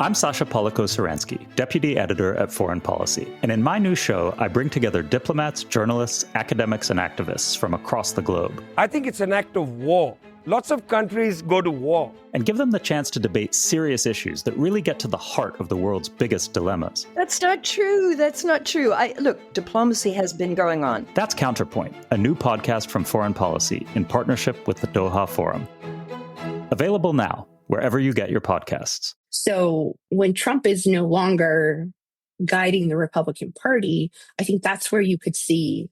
I'm Sasha Polako-Saransky, Deputy Editor at Foreign Policy, and in my new show, I bring together diplomats, journalists, academics, and activists from across the globe. I think it's an act of war. Lots of countries go to war. And give them the chance to debate serious issues that really get to the heart of the world's biggest dilemmas. That's not true. Look, diplomacy has been going on. That's Counterpoint, a new podcast from Foreign Policy in partnership with the Doha Forum. Available now, wherever you get your podcasts. So when Trump is no longer guiding the Republican Party, I think that's where you could see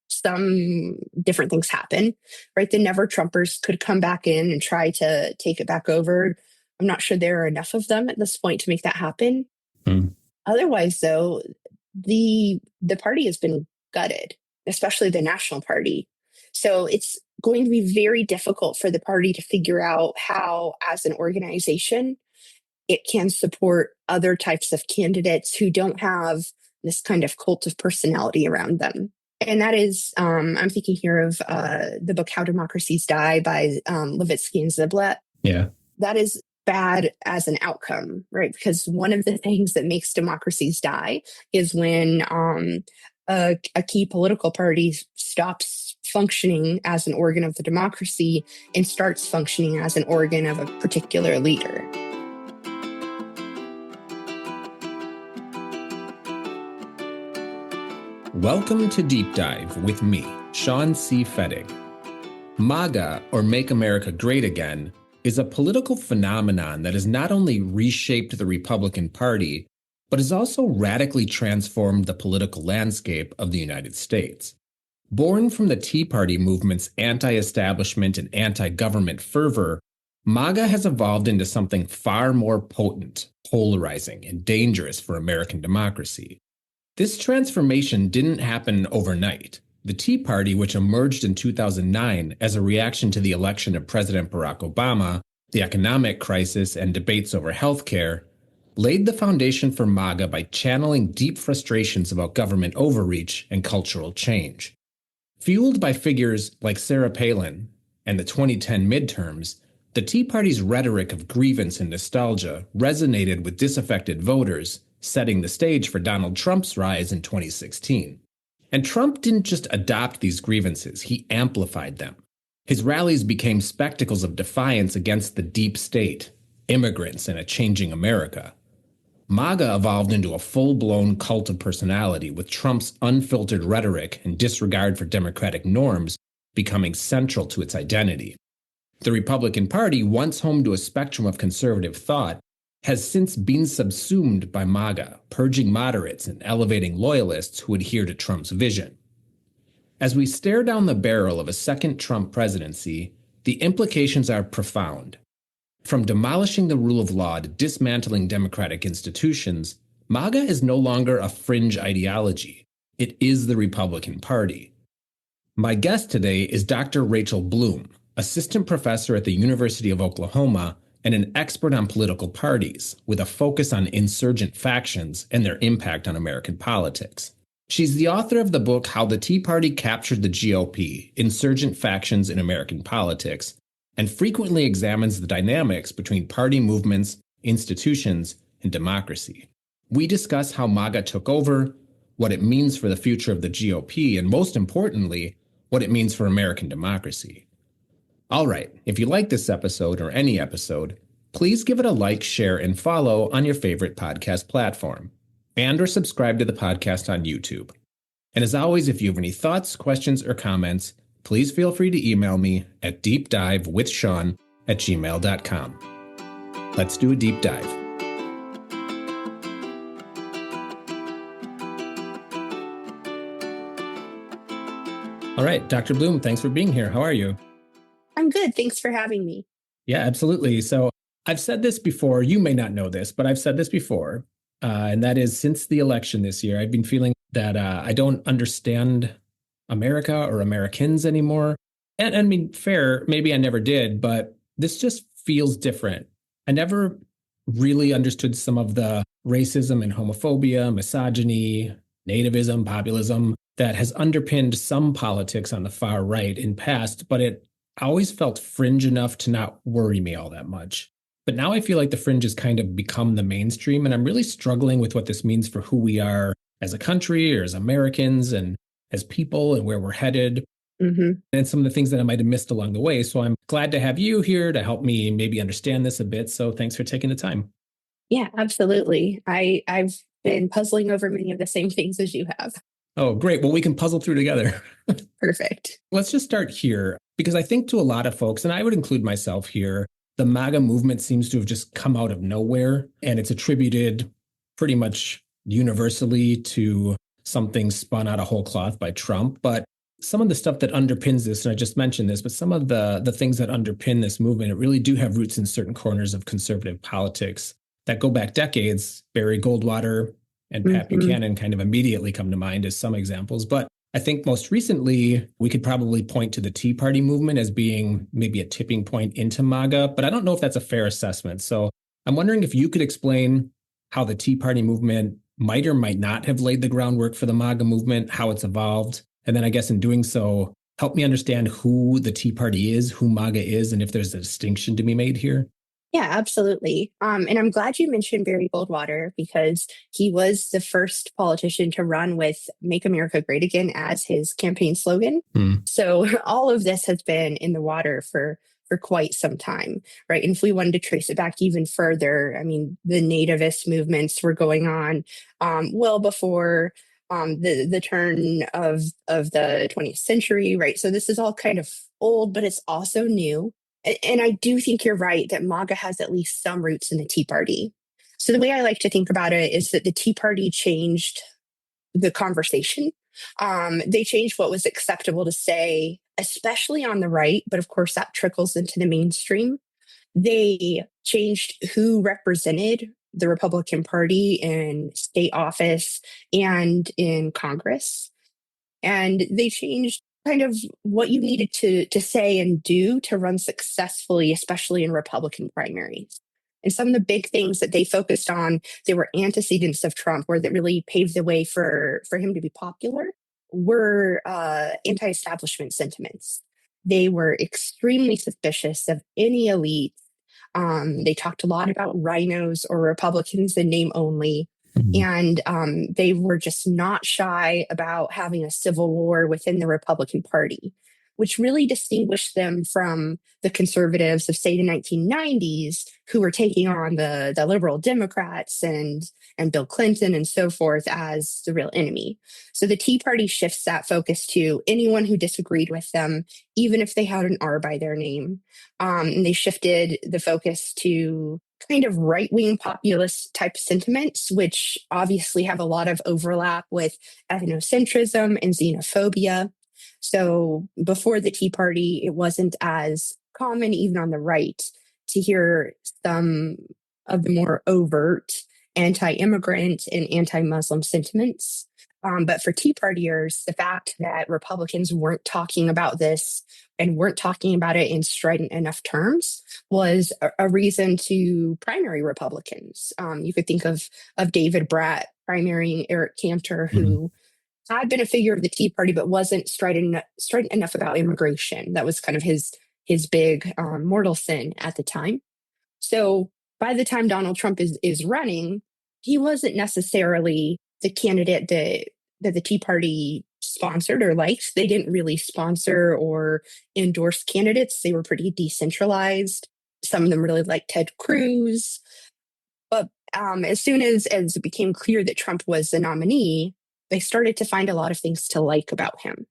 some different things happen, right? The never Trumpers could come back in and try to take it back over. I'm not sure there are enough of them at this point to make that happen. Otherwise, though, the party has been gutted, especially the National Party. So it's going to be very difficult for the party to figure out how, as an organization, it can support other types of candidates who don't have this kind of cult of personality around them. And that is, I'm thinking here of the book How Democracies Die by Levitsky and Ziblatt. Yeah. That is bad as an outcome, right? Because one of the things that makes democracies die is when a key political party stops functioning as an organ of the democracy and starts functioning as an organ of a particular leader. Welcome to Deep Dive with me, Sean C. Fettig. MAGA, or Make America Great Again, is a political phenomenon that has not only reshaped the Republican Party, but has also radically transformed the political landscape of the United States. Born from the Tea Party movement's anti-establishment and anti-government fervor, MAGA has evolved into something far more potent, polarizing, and dangerous for American democracy. This transformation didn't happen overnight. The Tea Party, which emerged in 2009 as a reaction to the election of President Barack Obama, the economic crisis, and debates over healthcare, laid the foundation for MAGA by channeling deep frustrations about government overreach and cultural change. Fueled by figures like Sarah Palin and the 2010 midterms, the Tea Party's rhetoric of grievance and nostalgia resonated with disaffected voters, setting the stage for Donald Trump's rise in 2016. And Trump didn't just adopt these grievances, he amplified them. His rallies became spectacles of defiance against the deep state, immigrants, and a changing America. MAGA evolved into a full-blown cult of personality, with Trump's unfiltered rhetoric and disregard for democratic norms becoming central to its identity. The Republican Party, once home to a spectrum of conservative thought, has since been subsumed by MAGA, purging moderates and elevating loyalists who adhere to Trump's vision. As we stare down the barrel of a second Trump presidency, the implications are profound. From demolishing the rule of law to dismantling democratic institutions, MAGA is no longer a fringe ideology. It is the Republican Party. My guest today is Dr. Rachel Blum, assistant professor at the University of Oklahoma and an expert on political parties, with a focus on insurgent factions and their impact on American politics. She's the author of the book How the Tea Party Captured the GOP, Insurgent Factions in American Politics, and frequently examines the dynamics between party movements, institutions, and democracy. We discuss how MAGA took over, what it means for the future of the GOP, and most importantly, what it means for American democracy. All right, if you like this episode or any episode, please give it a like, share, and follow on your favorite podcast platform, and or subscribe to the podcast on YouTube. And as always, if you have any thoughts, questions, or comments, please feel free to email me at deepdivewithsean@gmail.com. Let's do a deep dive. All right, Dr. Blum, thanks for being here. How are you? I'm good. Thanks for having me. Yeah, absolutely. So I've said this before. You may not know this, but I've said this before. And that is, since the election this year, I've been feeling that I don't understand America or Americans anymore. And I mean, fair, maybe I never did, but this just feels different. I never really understood some of the racism and homophobia, misogyny, nativism, populism that has underpinned some politics on the far right in past, but it always felt fringe enough to not worry me all that much. But now I feel like the fringe has kind of become the mainstream, and I'm really struggling with what this means for who we are as a country or as Americans and as people and where we're headed. And some of the things that I might have missed along the way. So I'm glad to have you here to help me maybe understand this a bit. So thanks for taking the time. Yeah, absolutely. I've been puzzling over many of the same things as you have. Oh, great. Well, we can puzzle through together. Perfect. Let's just start here, because I think to a lot of folks, and I would include myself here, the MAGA movement seems to have just come out of nowhere, and it's attributed pretty much universally to something spun out of whole cloth by Trump. But some of the stuff that underpins this, and I just mentioned this, but some of the things that underpin this movement, it really do have roots in certain corners of conservative politics that go back decades. Barry Goldwater and Pat Buchanan kind of immediately come to mind as some examples. But I think most recently, we could probably point to the Tea Party movement as being maybe a tipping point into MAGA, but I don't know if that's a fair assessment. So I'm wondering if you could explain how the Tea Party movement might or might not have laid the groundwork for the MAGA movement, how it's evolved. And then I guess in doing so, help me understand who the Tea Party is, who MAGA is, and if there's a distinction to be made here. Yeah, absolutely. And I'm glad you mentioned Barry Goldwater, because he was the first politician to run with Make America Great Again as his campaign slogan. So all of this has been in the water for quite some time, right? And if we wanted to trace it back even further, I mean, the nativist movements were going on well before the turn of the 20th century, right? So this is all kind of old, but it's also new. And I do think you're right that MAGA has at least some roots in the Tea Party. So the way I like to think about it is that the Tea Party changed the conversation. They changed what was acceptable to say, especially on the right, but of course that trickles into the mainstream. They changed who represented the Republican Party in state office and in Congress. And they changed kind of what you needed to say and do to run successfully, especially in Republican primaries. And some of the big things that they focused on, they were antecedents of Trump, or that really paved the way for him to be popular, were anti-establishment sentiments. They were extremely suspicious of any elite. They talked a lot about rhinos or Republicans in name only. And they were just not shy about having a civil war within the Republican Party, which really distinguished them from the conservatives of, say, the 1990s, who were taking on the liberal Democrats and Bill Clinton and so forth as the real enemy. So the Tea Party shifts that focus to anyone who disagreed with them, even if they had an R by their name. And they shifted the focus to kind of right-wing populist type sentiments, which obviously have a lot of overlap with ethnocentrism and xenophobia. So before the Tea Party, it wasn't as common, even on the right, to hear some of the more overt anti-immigrant and anti-Muslim sentiments. But for Tea Partiers, the fact that Republicans weren't talking about this and weren't talking about it in strident enough terms was a reason to primary Republicans. You could think of David Bratt primarying Eric Cantor, who had been a figure of the Tea Party, but wasn't strident enough about immigration. That was kind of his big mortal sin at the time. So by the time Donald Trump is running, he wasn't necessarily the candidate that the Tea Party sponsored or liked. They didn't really sponsor or endorse candidates. They were pretty decentralized. Some of them really liked Ted Cruz. But as soon as it became clear that Trump was the nominee, they started to find a lot of things to like about him.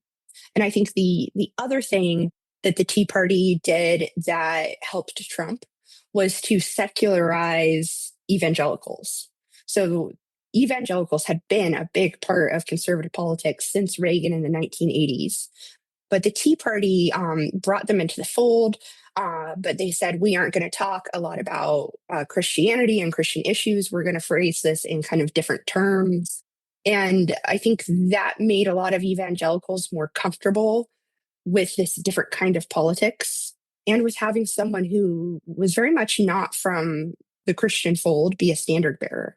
And I think the other thing that the Tea Party did that helped Trump was to secularize evangelicals. So evangelicals had been a big part of conservative politics since Reagan in the 1980s. But the Tea Party brought them into the fold, but they said, we aren't going to talk a lot about Christianity and Christian issues. We're going to phrase this in kind of different terms. And I think that made a lot of evangelicals more comfortable with this different kind of politics, and with having someone who was very much not from the Christian fold be a standard bearer.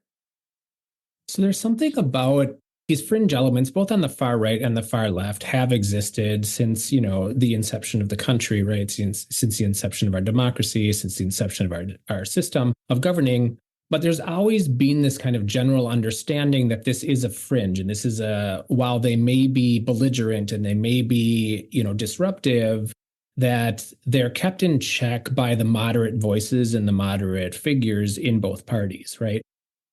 So there's something about these fringe elements, both on the far right and the far left, have existed since, the inception of the country, right? Since the inception of our democracy, since the inception of our system of governing. But there's always been this kind of general understanding that this is a fringe, and this is while they may be belligerent and they may be, disruptive, that they're kept in check by the moderate voices and the moderate figures in both parties, right?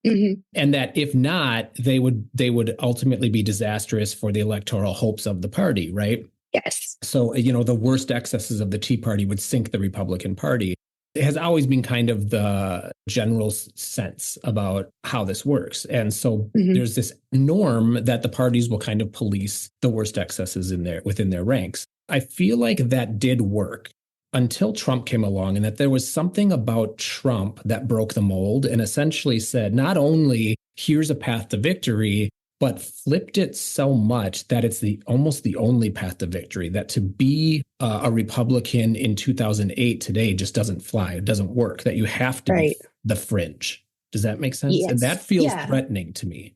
Mm-hmm. And that if not, they would ultimately be disastrous for the electoral hopes of the party, right? Yes. So, the worst excesses of the Tea Party would sink the Republican Party. It has always been kind of the general sense about how this works. And so there's this norm that the parties will kind of police the worst excesses within their ranks. I feel like that did work until Trump came along, and that there was something about Trump that broke the mold and essentially said, not only here's a path to victory, but flipped it so much that it's almost the only path to victory, that to be a Republican in 2008 today just doesn't fly. It doesn't work, that you have to be the fringe. Does that make sense? Yes. And that feels threatening to me.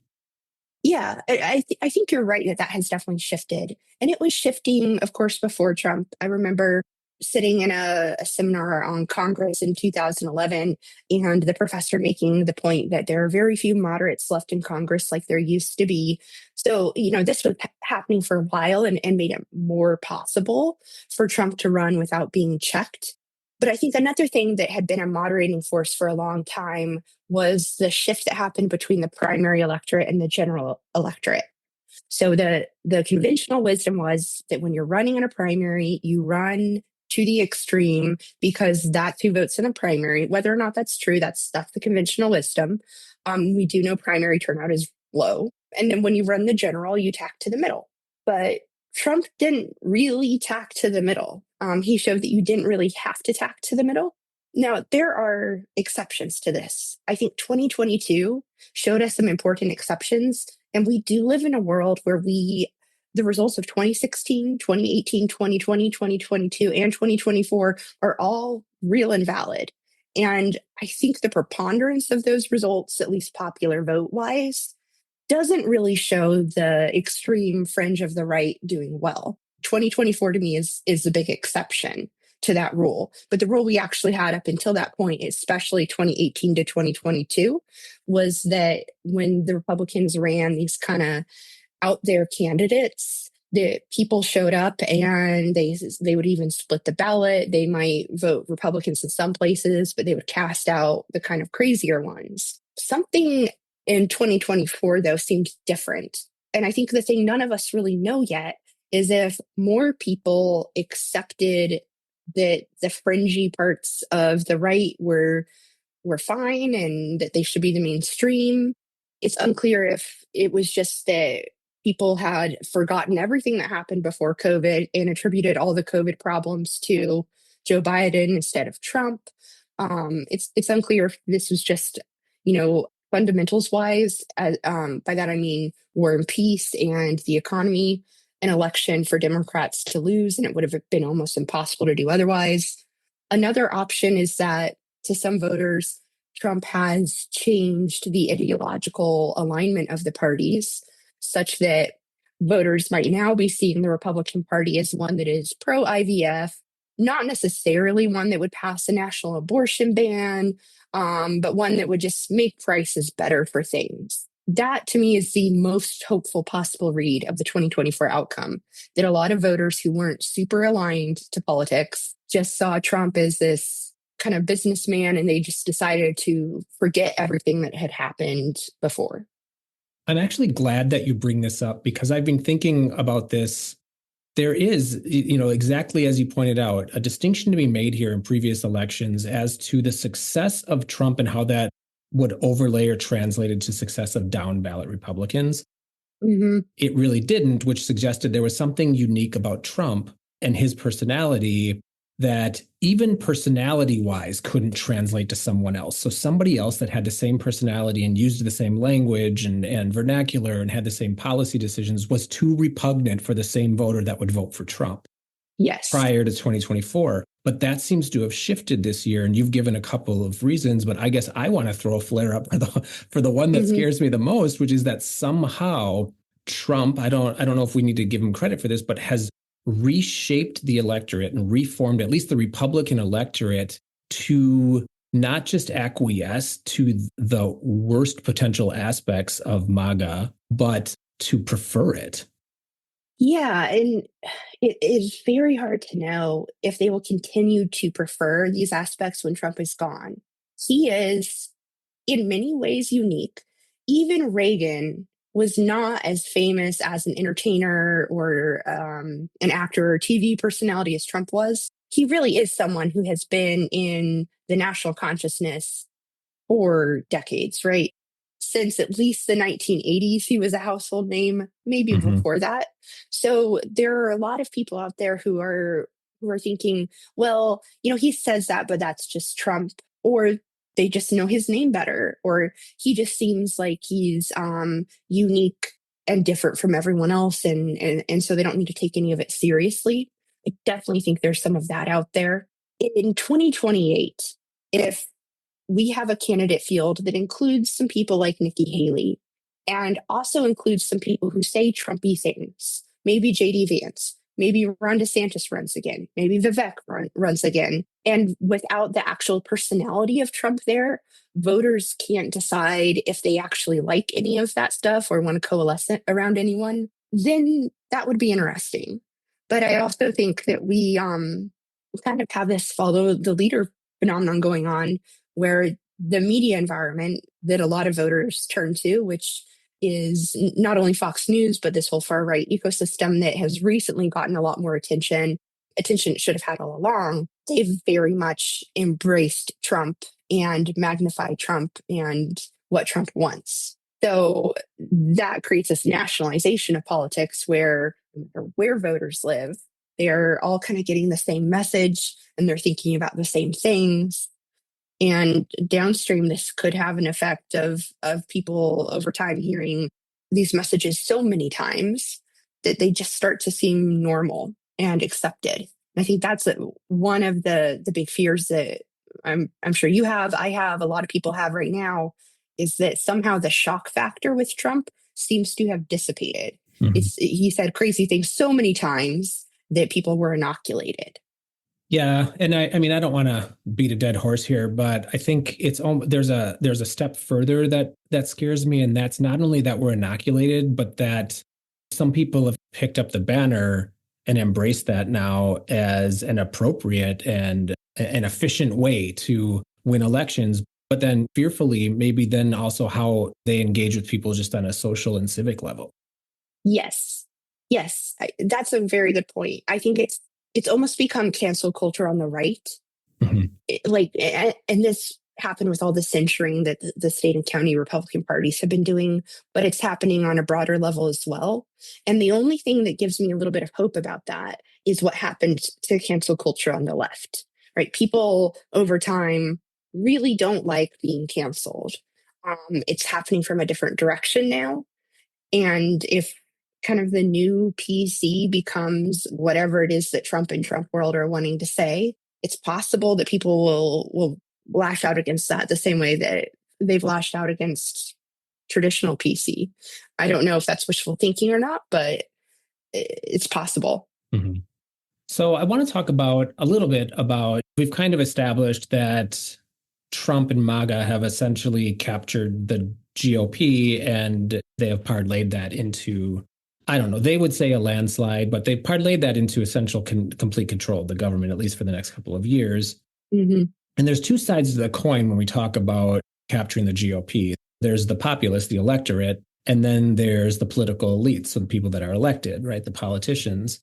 Yeah, I think you're right that has definitely shifted. And it was shifting, of course, before Trump. I remember sitting in a seminar on Congress in 2011, and the professor making the point that there are very few moderates left in Congress like there used to be. So, this was happening for a while and made it more possible for Trump to run without being checked. But I think another thing that had been a moderating force for a long time was the shift that happened between the primary electorate and the general electorate. So the conventional wisdom was that when you're running in a primary, you run to the extreme because that's who votes in the primary. Whether or not that's true, that's the conventional wisdom. We do know primary turnout is low. And then when you run the general, you tack to the middle. But Trump didn't really tack to the middle. He showed that you didn't really have to tack to the middle. Now, there are exceptions to this. I think 2022 showed us some important exceptions. And we do live in a world where the results of 2016, 2018, 2020, 2022, and 2024 are all real and valid. And I think the preponderance of those results, at least popular vote-wise, doesn't really show the extreme fringe of the right doing well. 2024 to me is the big exception to that rule. But the rule we actually had up until that point, especially 2018 to 2022, was that when the Republicans ran these kind of out there candidates, the people showed up and they would even split the ballot. They might vote Republicans in some places, but they would cast out the kind of crazier ones. Something in 2024, though, seemed different. And I think the thing none of us really know yet is if more people accepted that the fringy parts of the right were fine and that they should be the mainstream. It's unclear if it was just that people had forgotten everything that happened before COVID and attributed all the COVID problems to Joe Biden instead of Trump. It's unclear if this was just, fundamentals wise. By that I mean war and peace and the economy, an election for Democrats to lose, and it would have been almost impossible to do otherwise. Another option is that to some voters, Trump has changed the ideological alignment of the parties such that voters might now be seeing the Republican Party as one that is pro-IVF, not necessarily one that would pass a national abortion ban, but one that would just make prices better for things. That, to me, is the most hopeful possible read of the 2024 outcome, that a lot of voters who weren't super aligned to politics just saw Trump as this kind of businessman, and they just decided to forget everything that had happened before. I'm actually glad that you bring this up because I've been thinking about this. There is, exactly as you pointed out, a distinction to be made here in previous elections as to the success of Trump and how that would overlay or translate into success of down ballot Republicans. Mm-hmm. It really didn't, which suggested there was something unique about Trump and his personality that even personality-wise couldn't translate to someone else. So somebody else that had the same personality and used the same language and vernacular and had the same policy decisions was too repugnant for the same voter that would vote for Trump. Yes. Prior to 2024. But that seems to have shifted this year, and you've given a couple of reasons, but I guess I want to throw a flare up for the one that scares me the most, which is that somehow Trump, I don't know if we need to give him credit for this, but has reshaped the electorate and reformed at least the Republican electorate to not just acquiesce to the worst potential aspects of MAGA, but to prefer it. Yeah, and it is very hard to know if they will continue to prefer these aspects when Trump is gone. He is, in many ways, unique. Even Reagan was not as famous as an entertainer or an actor or TV personality as Trump was. He really is someone who has been in the national consciousness for decades, right? Since at least the 1980s, he was a household name, maybe before that. So there are a lot of people out there who are thinking, well, he says that, but that's just Trump, or they just know his name better, or he just seems like he's unique and different from everyone else, and so they don't need to take any of it seriously. I definitely think there's some of that out there. In 2028, if we have a candidate field that includes some people like Nikki Haley and also includes some people who say Trumpy things, maybe JD Vance, maybe Ron DeSantis runs again, maybe Vivek runs again. And without the actual personality of Trump there, voters can't decide if they actually like any of that stuff or want to coalesce around anyone. Then that would be interesting. But I also think that we kind of have this follow the leader phenomenon going on, where the media environment that a lot of voters turn to, which is not only Fox News, but this whole far right ecosystem that has recently gotten a lot more attention it should have had all along, they've very much embraced Trump and magnified Trump and what Trump wants. So that creates this nationalization of politics where no matter where voters live, they're all kind of getting the same message and they're thinking about the same things. And downstream, this could have an effect of people over time hearing these messages so many times that they just start to seem normal and accepted. And I think that's one of the big fears that I'm sure you have, I have, a lot of people have right now, is that somehow the shock factor with Trump seems to have dissipated. He said crazy things so many times that people were inoculated. Yeah, and I mean, I don't want to beat a dead horse here, but I think there's a step further that scares me, and that's not only that we're inoculated, but that some people have picked up the banner and embraced that now as an appropriate and an efficient way to win elections. But then, fearfully, maybe then also how they engage with people just on a social and civic level. Yes, that's a very good point. I think it's almost become cancel culture on the right. And this happened with all the censoring that the state and county Republican parties have been doing, but it's happening on a broader level as well. And the only thing that gives me a little bit of hope about that is what happened to cancel culture on the left, right? People over time really don't like being canceled. It's happening from a different direction now. And if kind of the new PC becomes whatever it is that Trump and Trump world are wanting to say, it's possible that people will lash out against that the same way that they've lashed out against traditional PC. I don't know if that's wishful thinking or not, but it's possible. So I want to talk a little bit about, we've kind of established that Trump and MAGA have essentially captured the GOP and they have parlayed that into, I don't know, they would say a landslide, but they parlayed that into essential complete control of the government, at least for the next couple of years. And there's two sides of the coin when we talk about capturing the GOP. There's the populace, the electorate, and then there's the political elites, so the people that are elected, right, the politicians.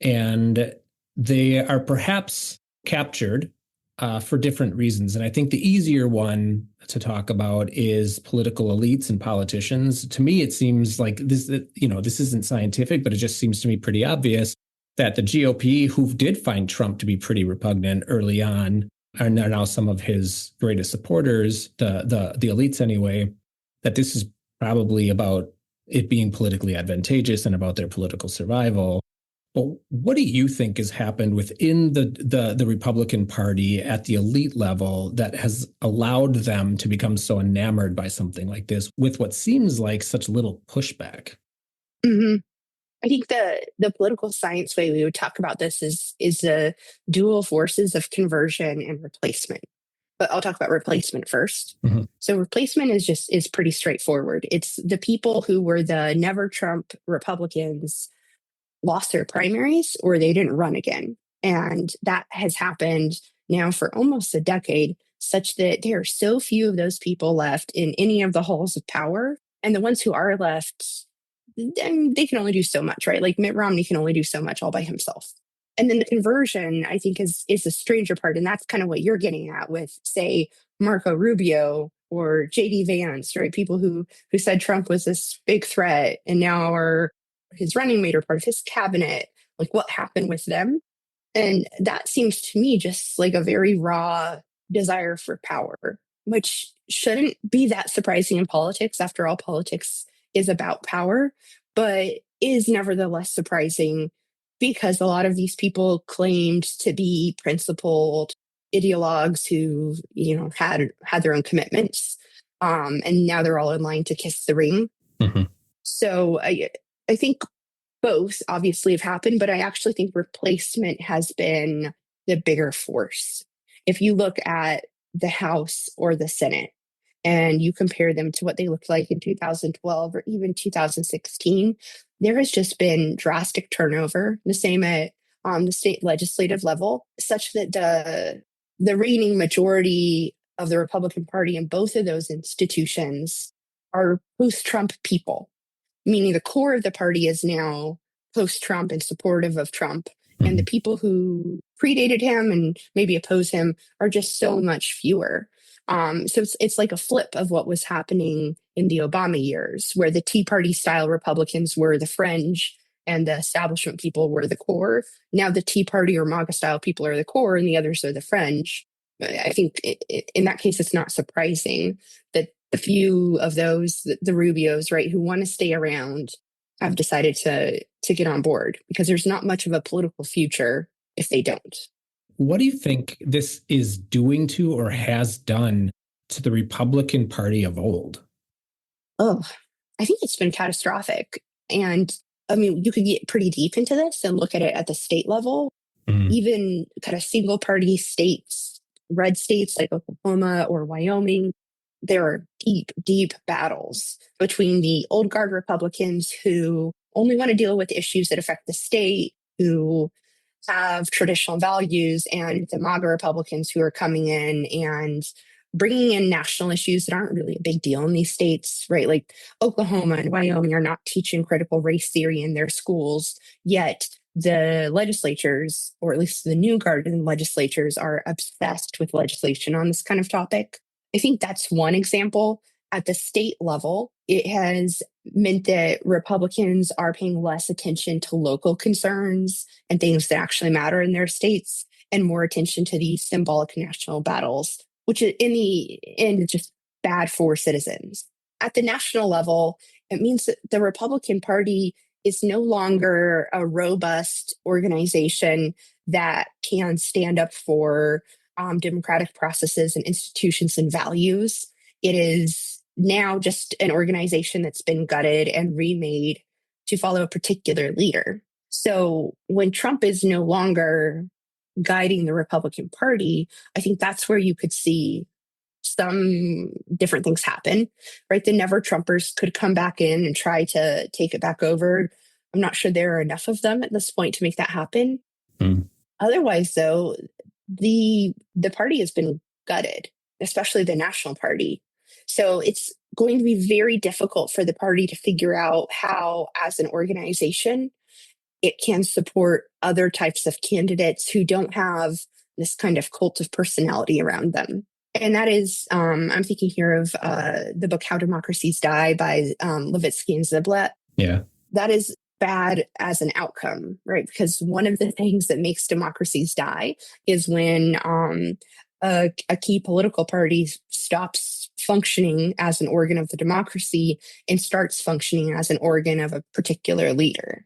And they are perhaps captured for different reasons. And I think the easier one to talk about is political elites and politicians. To me, it seems like this isn't scientific, but it just seems to me pretty obvious that the GOP, who did find Trump to be pretty repugnant early on, are now some of his greatest supporters, the elites anyway, that this is probably about it being politically advantageous and about their political survival. But what do you think has happened within the Republican Party at the elite level that has allowed them to become so enamored by something like this with what seems like such little pushback? Hmm. I think the political science way we would talk about this is the dual forces of conversion and replacement. But I'll talk about replacement first. Mhm. So replacement is pretty straightforward. It's the people who were the never Trump Republicans lost their primaries or they didn't run again. And that has happened now for almost a decade, such that there are so few of those people left in any of the halls of power. And the ones who are left, then they can only do so much, right? Like Mitt Romney can only do so much all by himself. And then the conversion, I think, is the stranger part. And that's kind of what you're getting at with, say, Marco Rubio or JD Vance, right? People who said Trump was this big threat and now are his running mate or part of his cabinet. Like what happened with them? And that seems to me just like a very raw desire for power, which shouldn't be that surprising in politics. After all, politics is about power, but is nevertheless surprising because a lot of these people claimed to be principled ideologues who, had their own commitments. And now they're all in line to kiss the ring. Mhm. So I think both obviously have happened, but I actually think replacement has been the bigger force. If you look at the House or the Senate and you compare them to what they looked like in 2012 or even 2016, there has just been drastic turnover, the same at the state legislative level, such that the reigning majority of the Republican Party in both of those institutions are post-Trump people, meaning the core of the party is now post-Trump and supportive of Trump. Mhm. And the people who predated him and maybe oppose him are just so much fewer. So it's like a flip of what was happening in the Obama years, where the Tea Party style Republicans were the fringe and the establishment people were the core. Now the Tea Party or MAGA style people are the core and the others are the fringe. I think in that case, it's not surprising that the few of those, the Rubios, right, who want to stay around, have decided to get on board because there's not much of a political future if they don't. What do you think this is doing to or has done to the Republican Party of old? Oh, I think it's been catastrophic. And I mean, you could get pretty deep into this and look at it at the state level, Mhm. even kind of single party states, red states like Oklahoma or Wyoming. There are deep, deep battles between the old guard Republicans who only want to deal with issues that affect the state, who have traditional values, and the MAGA Republicans who are coming in and bringing in national issues that aren't really a big deal in these states, right? Like Oklahoma and Wyoming are not teaching critical race theory in their schools, yet the legislatures, or at least the new guard legislatures, are obsessed with legislation on this kind of topic. I think that's one example. At the state level, it has meant that Republicans are paying less attention to local concerns and things that actually matter in their states and more attention to these symbolic national battles, which in the end is just bad for citizens. At the national level, it means that the Republican Party is no longer a robust organization that can stand up for democratic processes and institutions and values. It is now just an organization that's been gutted and remade to follow a particular leader. So when Trump is no longer guiding the Republican Party, I think that's where you could see some different things happen, right? The never Trumpers could come back in and try to take it back over. I'm not sure there are enough of them at this point to make that happen. Mm. Otherwise, though, the party has been gutted, especially the national party. So it's going to be very difficult for the party to figure out how, as an organization, it can support other types of candidates who don't have this kind of cult of personality around them. And that is, I'm thinking here of the book How Democracies Die by Levitsky and Ziblatt. Yeah. That is bad as an outcome, right? Because one of the things that makes democracies die is when a key political party stops functioning as an organ of the democracy and starts functioning as an organ of a particular leader.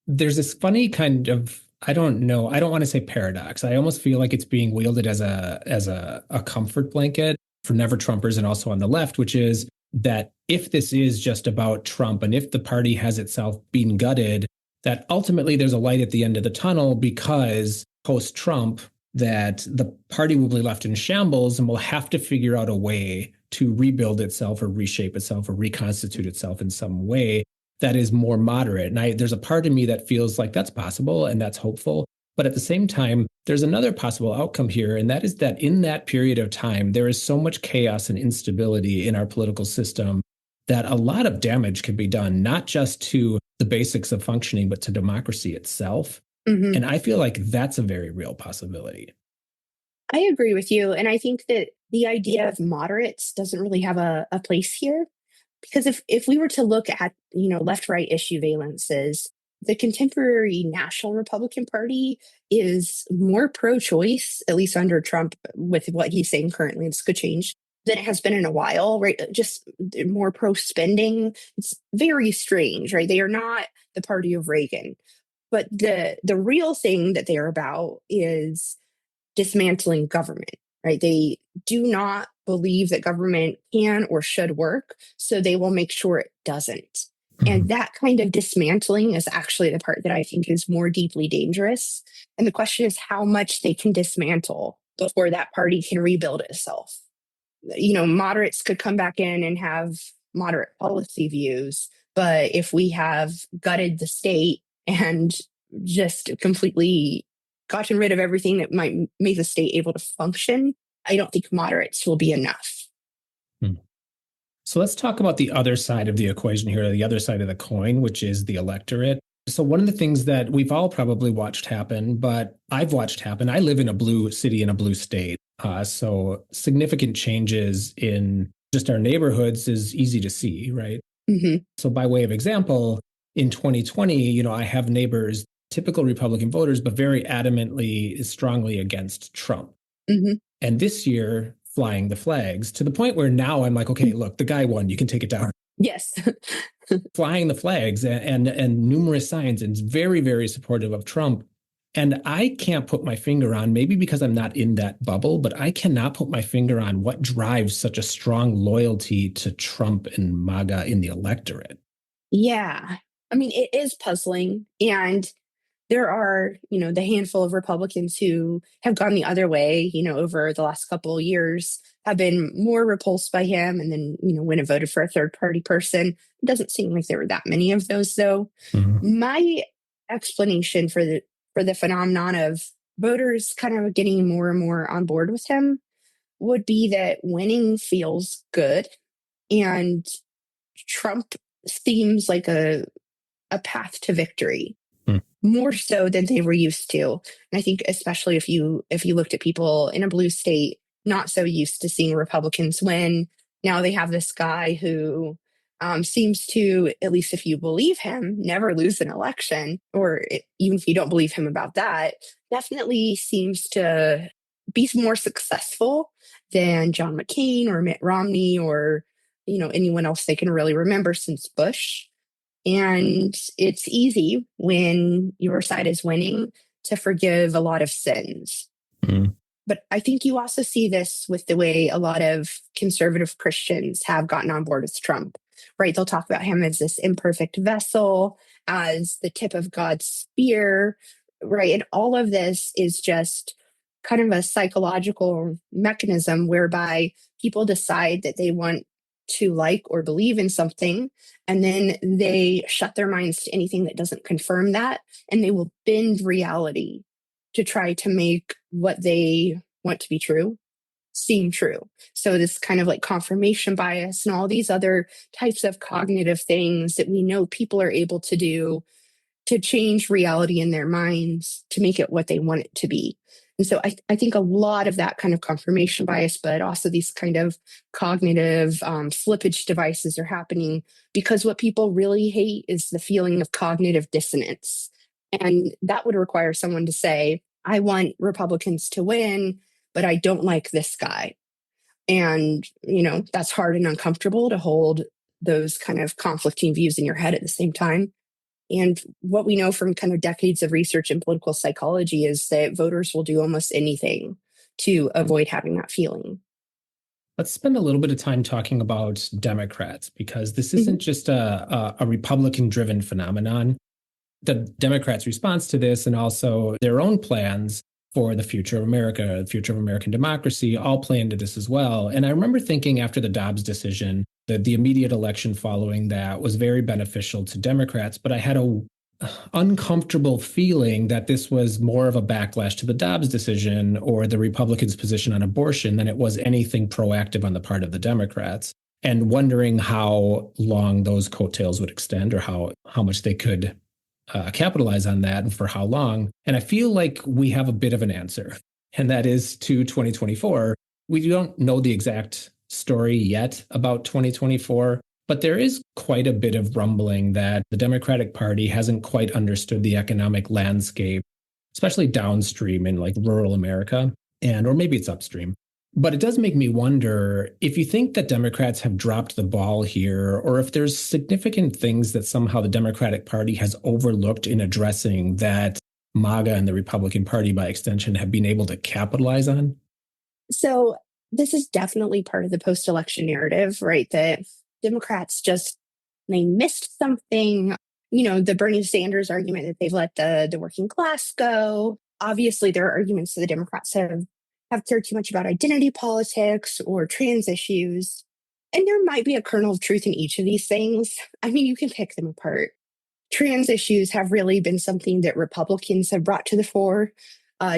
There's this funny kind of, I don't know, I don't want to say paradox. I almost feel like it's being wielded as a comfort blanket for never Trumpers and also on the left, which is that if this is just about Trump and if the party has itself been gutted, that ultimately there's a light at the end of the tunnel because post-Trump, that the party will be left in shambles and will have to figure out a way to rebuild itself or reshape itself or reconstitute itself in some way that is more moderate. And there's a part of me that feels like that's possible and that's hopeful. But at the same time, there's another possible outcome here, and that is that in that period of time, there is so much chaos and instability in our political system that a lot of damage can be done, not just to the basics of functioning, but to democracy itself. Mm-hmm. And I feel like that's a very real possibility. I agree with you. And I think that the idea of moderates doesn't really have a place here. Because if we were to look at, left-right issue valences, the contemporary National Republican Party is more pro-choice, at least under Trump, with what he's saying currently. This could change, than it has been in a while, right? Just more pro-spending. It's very strange, right? They are not the party of Reagan. But the real thing that they are about is dismantling government, right? They do not believe that government can or should work, so they will make sure it doesn't. And that kind of dismantling is actually the part that I think is more deeply dangerous. And the question is how much they can dismantle before that party can rebuild itself. Moderates could come back in and have moderate policy views, but if we have gutted the state and just completely gotten rid of everything that might make the state able to function, I don't think moderates will be enough. So let's talk about the other side of the equation here, the other side of the coin, which is the electorate. So one of the things that we've all probably watched happen, but I've watched happen, I live in a blue city in a blue state. So significant changes in just our neighborhoods is easy to see, right? Mm-hmm. So by way of example, in 2020, I have neighbors, typical Republican voters, but very adamantly, strongly against Trump. Mm-hmm. And this year, flying the flags to the point where now I'm like, okay, look, the guy won. You can take it down. Yes. Flying the flags and numerous signs and very, very supportive of Trump. And I can't put my finger on, maybe because I'm not in that bubble, but I cannot put my finger on what drives such a strong loyalty to Trump and MAGA in the electorate. Yeah. I mean, it is puzzling. And there are, the handful of Republicans who have gone the other way, over the last couple of years, have been more repulsed by him and then, went and voted for a third party person. It doesn't seem like there were that many of those, though. Mm-hmm. My explanation for the phenomenon of voters kind of getting more and more on board with him would be that winning feels good. And Trump seems like a path to victory. More so than they were used to. And I think especially if you looked at people in a blue state, not so used to seeing Republicans win, now they have this guy who seems to, at least if you believe him, never lose an election, or even if you don't believe him about that, definitely seems to be more successful than John McCain or Mitt Romney or, anyone else they can really remember since Bush. And it's easy when your side is winning to forgive a lot of sins. Mm. But I think you also see this with the way a lot of conservative Christians have gotten on board with Trump, right? They'll talk about him as this imperfect vessel, as the tip of God's spear, right? And all of this is just kind of a psychological mechanism whereby people decide that they want to like or believe in something, and then they shut their minds to anything that doesn't confirm that, and they will bend reality to try to make what they want to be true seem true. So this kind of like confirmation bias and all these other types of cognitive things that we know people are able to do to change reality in their minds to make it what they want it to be. And so I think a lot of that kind of confirmation bias, but also these kind of cognitive slippage devices are happening because what people really hate is the feeling of cognitive dissonance. And that would require someone to say, I want Republicans to win, but I don't like this guy. And, that's hard and uncomfortable to hold those kind of conflicting views in your head at the same time. And what we know from kind of decades of research in political psychology is that voters will do almost anything to avoid having that feeling. Let's spend a little bit of time talking about Democrats, because this isn't just a Republican-driven phenomenon. The Democrats' response to this, and also their own plans for the future of America, the future of American democracy, all play into this as well. And I remember thinking after the Dobbs decision that the immediate election following that was very beneficial to Democrats, but I had a uncomfortable feeling that this was more of a backlash to the Dobbs decision or the Republicans' position on abortion than it was anything proactive on the part of the Democrats, and wondering how long those coattails would extend, or how much they could capitalize on that, and for how long. And I feel like we have a bit of an answer, and that is to 2024. We don't know the exact story yet about 2024, but there is quite a bit of rumbling that the Democratic Party hasn't quite understood the economic landscape, especially downstream in like rural America, or maybe it's upstream. But it does make me wonder if you think that Democrats have dropped the ball here, or if there's significant things that somehow the Democratic Party has overlooked in addressing that MAGA and the Republican Party, by extension, have been able to capitalize on. So this is definitely part of the post-election narrative, right? That Democrats they missed something. The Bernie Sanders argument that they've let the working class go. Obviously, there are arguments that the Democrats have cared too much about identity politics or trans issues. And there might be a kernel of truth in each of these things. I mean, you can pick them apart. Trans issues have really been something that Republicans have brought to the fore.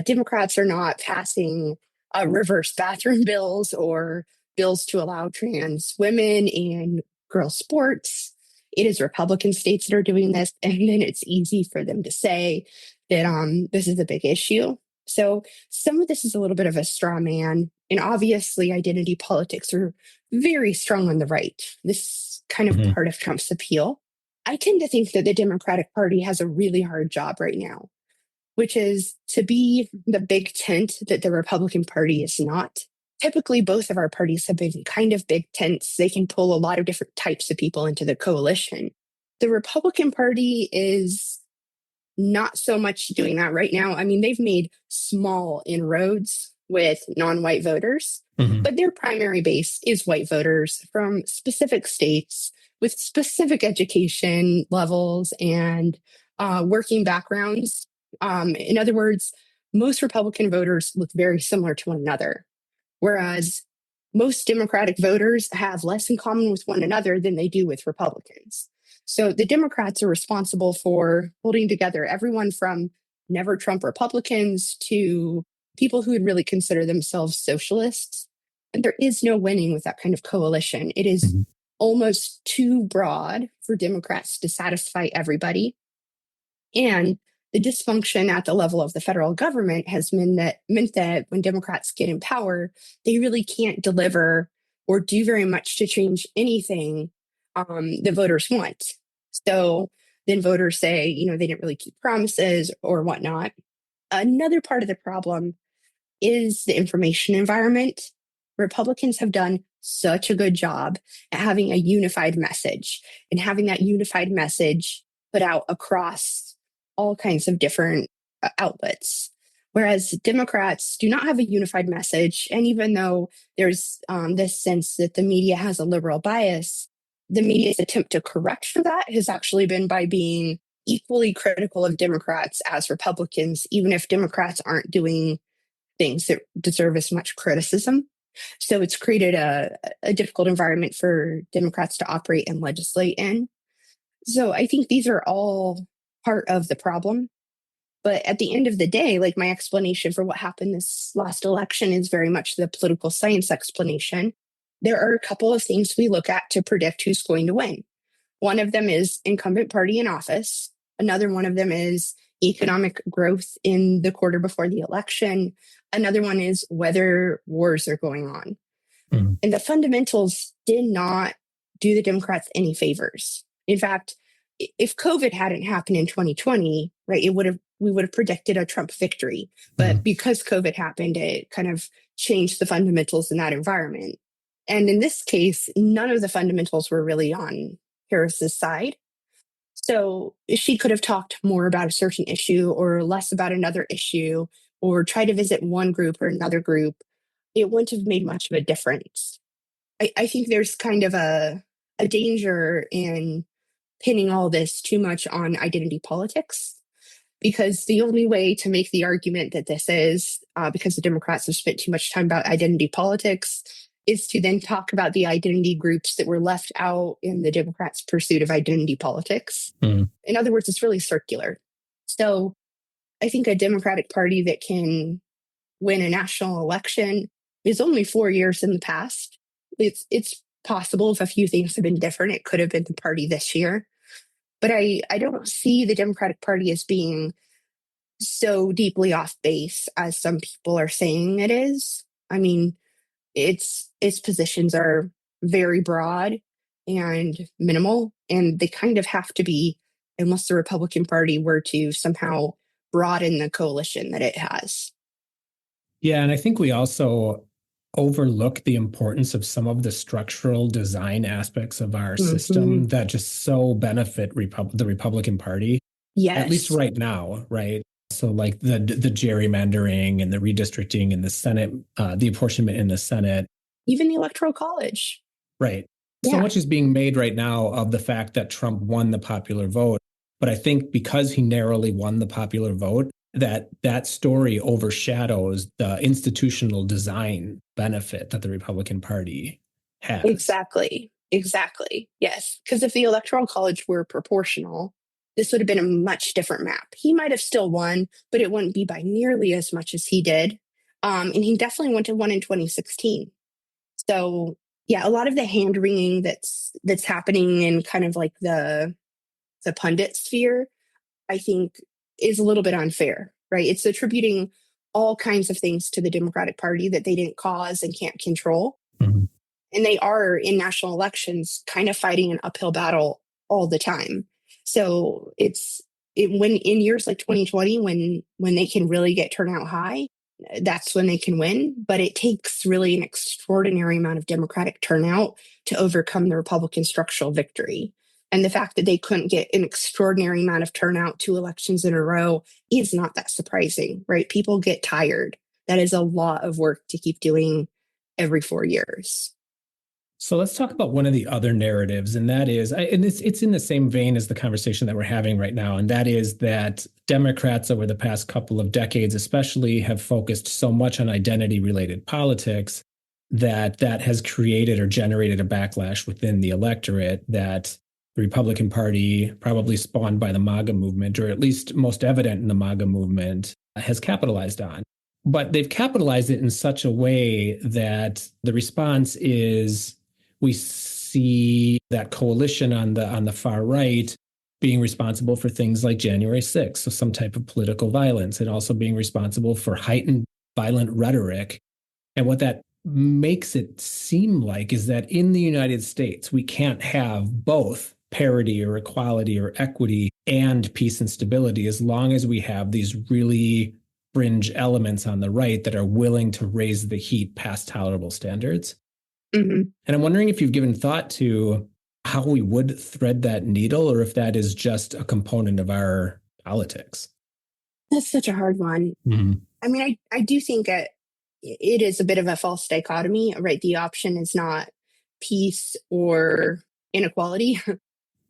Democrats are not passing reverse bathroom bills or bills to allow trans women in girls' sports. It is Republican states that are doing this, and then it's easy for them to say that this is a big issue. So some of this is a little bit of a straw man, and obviously identity politics are very strong on the right. This is kind of part of Trump's appeal. I tend to think that the Democratic Party has a really hard job right now, which is to be the big tent that the Republican Party is not. Typically, both of our parties have been kind of big tents. They can pull a lot of different types of people into the coalition. The Republican Party is not so much doing that right now. I mean, they've made small inroads with non-white voters, but their primary base is white voters from specific states with specific education levels and working backgrounds. In other words, most Republican voters look very similar to one another, whereas most Democratic voters have less in common with one another than they do with Republicans. So the Democrats are responsible for holding together everyone from never Trump Republicans to people who would really consider themselves socialists. And there is no winning with that kind of coalition. It is almost too broad for Democrats to satisfy everybody. And the dysfunction at the level of the federal government has meant that when Democrats get in power, they really can't deliver or do very much to change anything the voters want. So then voters say, they didn't really keep promises or whatnot. Another part of the problem is the information environment. Republicans have done such a good job at having a unified message and having that unified message put out across all kinds of different outlets. Whereas Democrats do not have a unified message. And even though there's this sense that the media has a liberal bias, the media's attempt to correct for that has actually been by being equally critical of Democrats as Republicans, even if Democrats aren't doing things that deserve as much criticism. So it's created a difficult environment for Democrats to operate and legislate in. So I think these are all part of the problem. But at the end of the day, like, my explanation for what happened this last election is very much the political science explanation. There are a couple of things we look at to predict who's going to win. One of them is incumbent party in office. Another one of them is economic growth in the quarter before the election. Another one is whether wars are going on. And the fundamentals did not do the Democrats any favors. In fact, if COVID hadn't happened in 2020, right, we would have predicted a Trump victory. But because COVID happened, it kind of changed the fundamentals in that environment. And in this case, none of the fundamentals were really on Harris's side. So she could have talked more about a certain issue or less about another issue, or try to visit one group or another group. It wouldn't have made much of a difference. I think there's kind of a danger in pinning all this too much on identity politics, because the only way to make the argument that this is because the Democrats have spent too much time about identity politics is to then talk about the identity groups that were left out in the Democrats' pursuit of identity politics. In other words, it's really circular. So I think a Democratic Party that can win a national election is only 4 years in the past. It's possible if a few things have been different, it could have been the party this year. But I don't see the Democratic Party as being so deeply off base as some people are saying it is. I mean, its positions are very broad and minimal, and they kind of have to be unless the Republican Party were to somehow broaden the coalition that it has. Yeah, and I think we also overlook the importance of some of the structural design aspects of our system that just so benefit the Republican Party. Yes. At least right now, right? So like the gerrymandering and the redistricting in the Senate, the apportionment in the Senate. Even the Electoral College. Right. Yeah. So much is being made right now of the fact that Trump won the popular vote. But I think because he narrowly won the popular vote, that story overshadows the institutional design benefit that the Republican Party has. Exactly. Yes. Because if the Electoral College were proportional, this would have been a much different map. He might have still won, but it wouldn't be by nearly as much as he did. And he definitely went to one in 2016. So yeah, a lot of the hand wringing that's happening in kind of like the pundit sphere, I think is a little bit unfair, right? It's attributing all kinds of things to the Democratic Party that they didn't cause and can't control. And they are in national elections kind of fighting an uphill battle all the time. So when in years like 2020, when they can really get turnout high, that's when they can win. But it takes really an extraordinary amount of Democratic turnout to overcome the Republican structural victory. And the fact that they couldn't get an extraordinary amount of turnout 2 elections in a row is not that surprising, right? People get tired. That is a lot of work to keep doing every 4 years. So let's talk about one of the other narratives, and that is, and it's in the same vein as the conversation that we're having right now, and that is that Democrats over the past couple of decades especially have focused so much on identity-related politics that has created or generated a backlash within the electorate that the Republican Party, probably spawned by the MAGA movement, or at least most evident in the MAGA movement, has capitalized on. But they've capitalized it in such a way that the response is we see that coalition on the far right being responsible for things like January 6th, so some type of political violence, and also being responsible for heightened violent rhetoric. And what that makes it seem like is that in the United States, we can't have both parity or equality or equity and peace and stability as long as we have these really fringe elements on the right that are willing to raise the heat past tolerable standards. And I'm wondering if you've given thought to how we would thread that needle, or if that is just a component of our politics. That's such a hard one. I mean, I do think it is a bit of a false dichotomy, right? The option is not peace or inequality.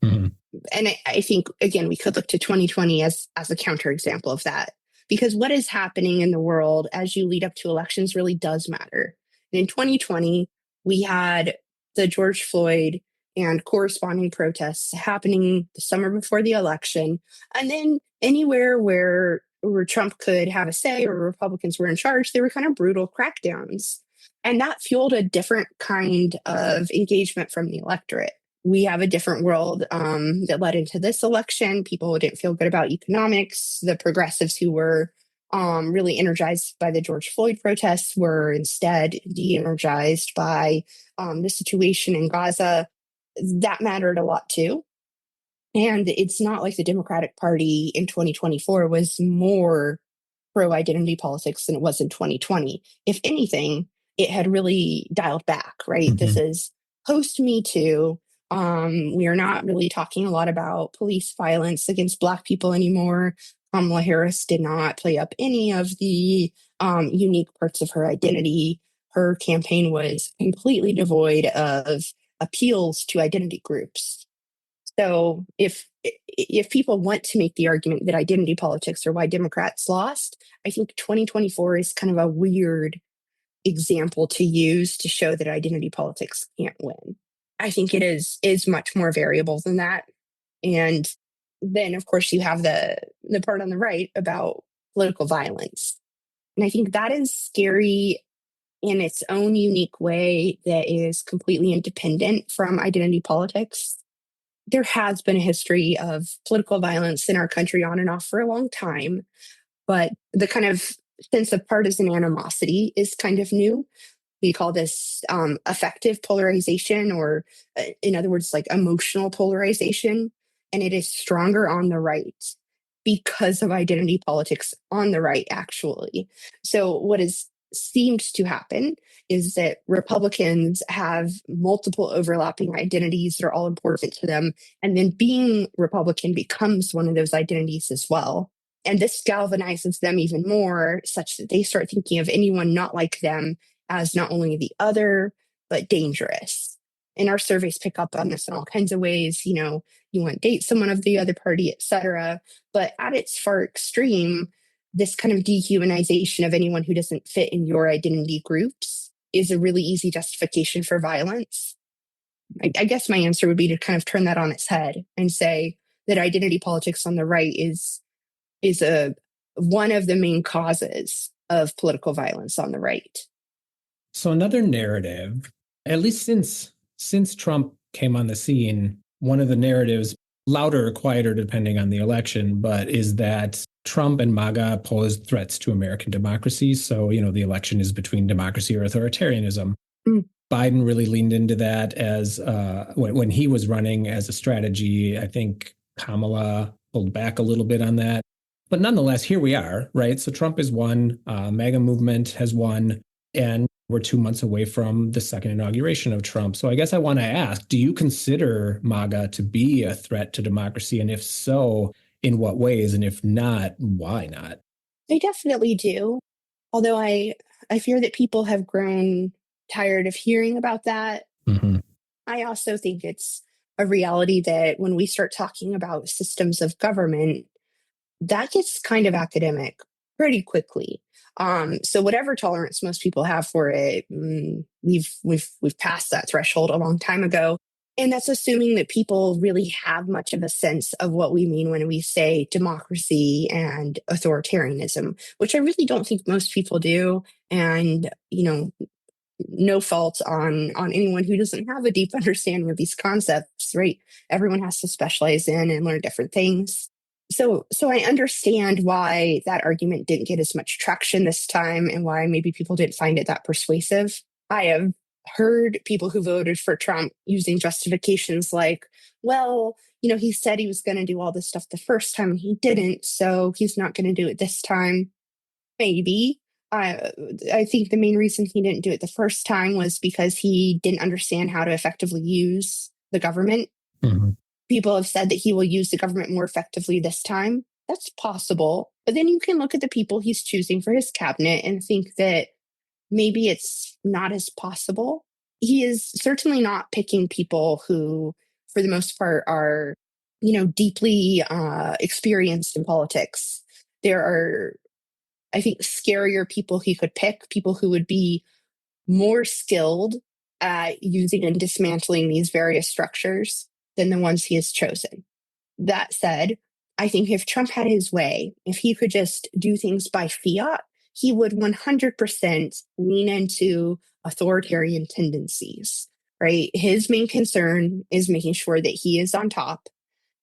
And I think, again, we could look to 2020 as a counterexample of that, because what is happening in the world as you lead up to elections really does matter. And in 2020, we had the George Floyd and corresponding protests happening the summer before the election. And then anywhere where Trump could have a say or Republicans were in charge, they were kind of brutal crackdowns. And that fueled a different kind of engagement from the electorate. We have a different world that led into this election. People didn't feel good about economics. The progressives who were really energized by the George Floyd protests were instead de-energized by the situation in Gaza. That mattered a lot too. And it's not like the Democratic Party in 2024 was more pro-identity politics than it was in 2020. If anything, it had really dialed back, right? This is post-Me Too. We are not really talking a lot about police violence against Black people anymore. Kamala Harris did not play up any of the unique parts of her identity. her campaign was completely devoid of appeals to identity groups. So if people want to make the argument that identity politics are why Democrats lost, I think 2024 is kind of a weird example to use to show that identity politics can't win. I think it is much more variable than that. And then, of course, you have the part on the right about political violence. And I think that is scary in its own unique way that is completely independent from identity politics. There has been a history of political violence in our country on and off for a long time, but the kind of sense of partisan animosity is kind of new. We call this affective polarization, or in other words, like emotional polarization. And it is stronger on the right because of identity politics on the right, actually. So what has seemed to happen is that Republicans have multiple overlapping identities that are all important to them. And then being Republican becomes one of those identities as well. And this galvanizes them even more, such that they start thinking of anyone not like them as not only the other, but dangerous. And our surveys pick up on this in all kinds of ways. You know, you want to date someone of the other party, etc. But at its far extreme, this kind of dehumanization of anyone who doesn't fit in your identity groups is a really easy justification for violence. I guess my answer would be to kind of turn that on its head and say that identity politics on the right is one of the main causes of political violence on the right. So another narrative, at least since Trump came on the scene, one of the narratives, louder or quieter depending on the election, but is that Trump and MAGA posed threats to American democracy. So, the election is between democracy or authoritarianism. Biden really leaned into that as when he was running as a strategy. I think Kamala pulled back a little bit on that. But nonetheless, here we are, right? So Trump has won, MAGA movement has won, and we're 2 months away from the second inauguration of Trump. So I guess I want to ask, do you consider MAGA to be a threat to democracy? And if so, in what ways? And if not, why not? I definitely do. Although I fear that people have grown tired of hearing about that. Mm-hmm. I also think it's a reality that when we start talking about systems of government, that gets kind of academic pretty quickly. So whatever tolerance most people have for it, we've passed that threshold a long time ago. And that's assuming that people really have much of a sense of what we mean when we say democracy and authoritarianism, which I really don't think most people do. And, no fault on anyone who doesn't have a deep understanding of these concepts, right? Everyone has to specialize in and learn different things. So I understand why that argument didn't get as much traction this time and why maybe people didn't find it that persuasive. I have heard people who voted for Trump using justifications like, well, he said he was going to do all this stuff the first time and he didn't, so he's not going to do it this time. Maybe. I think the main reason he didn't do it the first time was because he didn't understand how to effectively use the government. Mm-hmm. People have said that he will use the government more effectively this time. That's possible. But then you can look at the people he's choosing for his cabinet and think that maybe it's not as possible. He is certainly not picking people who, for the most part, are, deeply experienced in politics. There are, I think, scarier people he could pick, people who would be more skilled at using and dismantling these various structures than the ones he has chosen. That said, I think if Trump had his way, if he could just do things by fiat, he would 100% lean into authoritarian tendencies, right? His main concern is making sure that he is on top,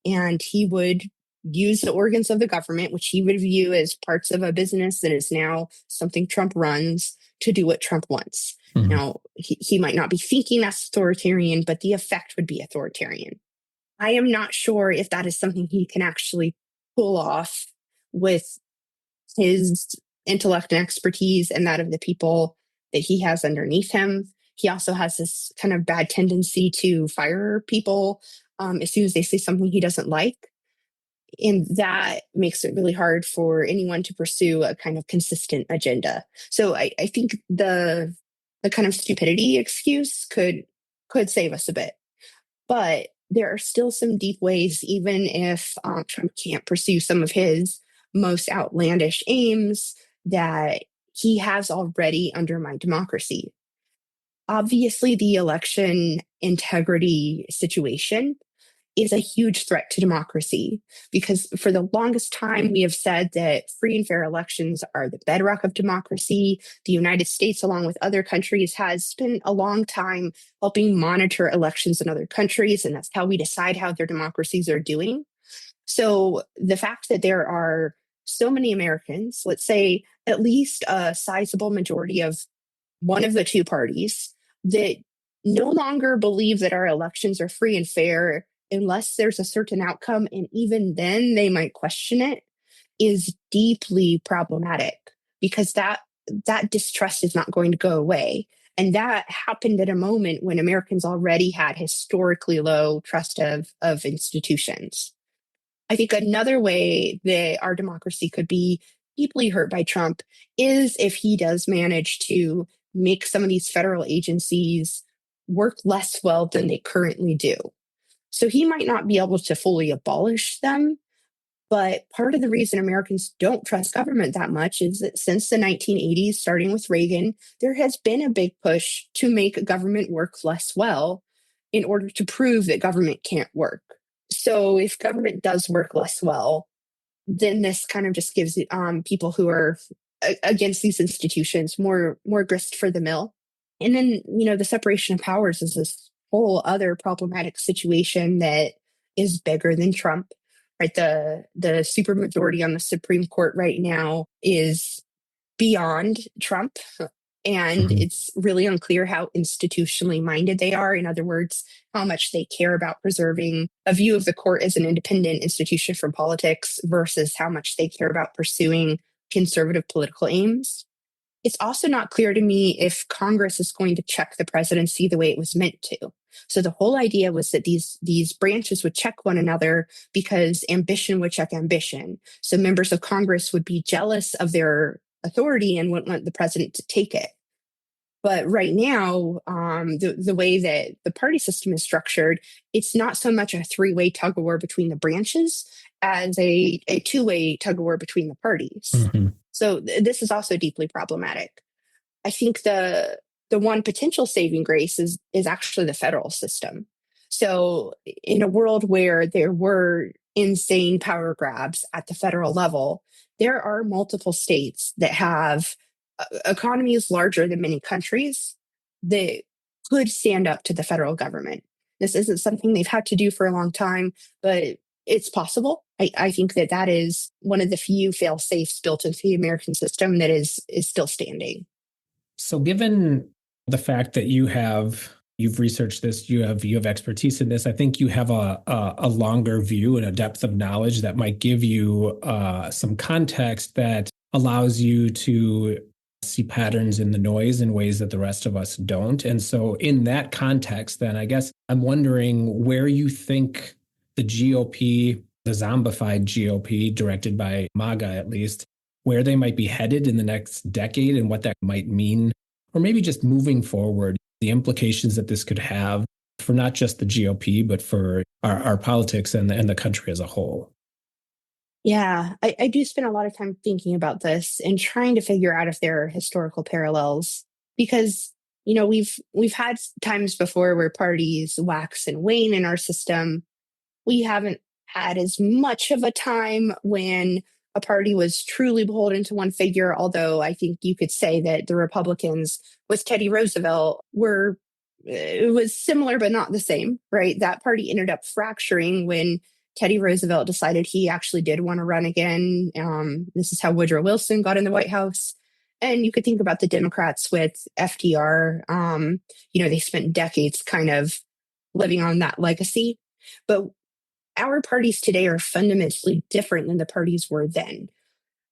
and he would use the organs of the government, which he would view as parts of a business that is now something Trump runs, to do what Trump wants. Mm-hmm. Now, he might not be thinking that's authoritarian, but the effect would be authoritarian. I am not sure if that is something he can actually pull off with his intellect and expertise and that of the people that he has underneath him. He also has this kind of bad tendency to fire people as soon as they say something he doesn't like. And that makes it really hard for anyone to pursue a kind of consistent agenda. So I think the the kind of stupidity excuse could save us a bit. But there are still some deep ways, even if Trump can't pursue some of his most outlandish aims, that he has already undermined democracy. Obviously, the election integrity situation is a huge threat to democracy because for the longest time, we have said that free and fair elections are the bedrock of democracy. The United States, along with other countries, has spent a long time helping monitor elections in other countries, and that's how we decide how their democracies are doing. So the fact that there are so many Americans, let's say at least a sizable majority of one of the two parties, that no longer believe that our elections are free and fair unless there's a certain outcome, and even then they might question it, is deeply problematic because that distrust is not going to go away. And that happened at a moment when Americans already had historically low trust of institutions. I think another way that our democracy could be deeply hurt by Trump is if he does manage to make some of these federal agencies work less well than they currently do. So he might not be able to fully abolish them, but part of the reason Americans don't trust government that much is that since the 1980s, starting with Reagan, there has been a big push to make government work less well in order to prove that government can't work. So if government does work less well, then this kind of just gives people who are against these institutions more grist for the mill. And then, the separation of powers is this whole other problematic situation that is bigger than Trump, right? The supermajority on the Supreme Court right now is beyond Trump. And it's really unclear how institutionally minded they are. In other words, how much they care about preserving a view of the court as an independent institution from politics versus how much they care about pursuing conservative political aims. It's also not clear to me if Congress is going to check the presidency the way it was meant to. So the whole idea was that these branches would check one another because ambition would check ambition. So members of Congress would be jealous of their authority and wouldn't want the president to take it. But right now, the way that the party system is structured, it's not so much a three-way tug-of-war between the branches as a two-way tug-of-war between the parties. So this is also deeply problematic. I think the one potential saving grace is actually the federal system. So in a world where there were insane power grabs at the federal level, there are multiple states that have economies larger than many countries that could stand up to the federal government. This isn't something they've had to do for a long time, but it's possible. I think that is one of the few fail-safes built into the American system that is still standing. So given the fact that you've researched this, you have expertise in this, I think you have a longer view and a depth of knowledge that might give you some context that allows you to see patterns in the noise in ways that the rest of us don't. And so in that context, then I guess I'm wondering where you think the GOP, the zombified GOP directed by MAGA at least, where they might be headed in the next decade and what that might mean, or maybe just moving forward, the implications that this could have for not just the GOP, but for our politics and the country as a whole. Yeah, I do spend a lot of time thinking about this and trying to figure out if there are historical parallels because, we've had times before where parties wax and wane in our system. We haven't had as much of a time when a party was truly beholden to one figure, although I think you could say that the Republicans with Teddy Roosevelt it was similar but not the same, right? That party ended up fracturing when Teddy Roosevelt decided he actually did want to run again. This is how Woodrow Wilson got in the White House. And you could think about the Democrats with FDR. They spent decades kind of living on that legacy. But our parties today are fundamentally different than the parties were then.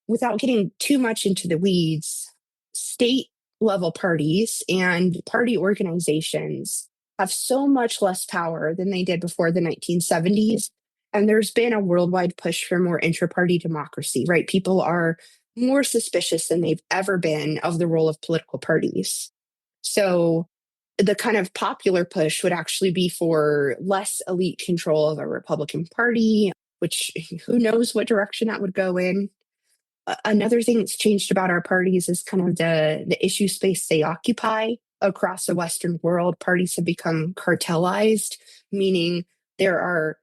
Without getting too much into the weeds, state level parties and party organizations have so much less power than they did before the 1970s. And there's been a worldwide push for more intra-party democracy, right? People are more suspicious than they've ever been of the role of political parties. So the kind of popular push would actually be for less elite control of a Republican Party, which who knows what direction that would go in. Another thing that's changed about our parties is kind of the issue space they occupy across the Western world. Parties have become cartelized, meaning there are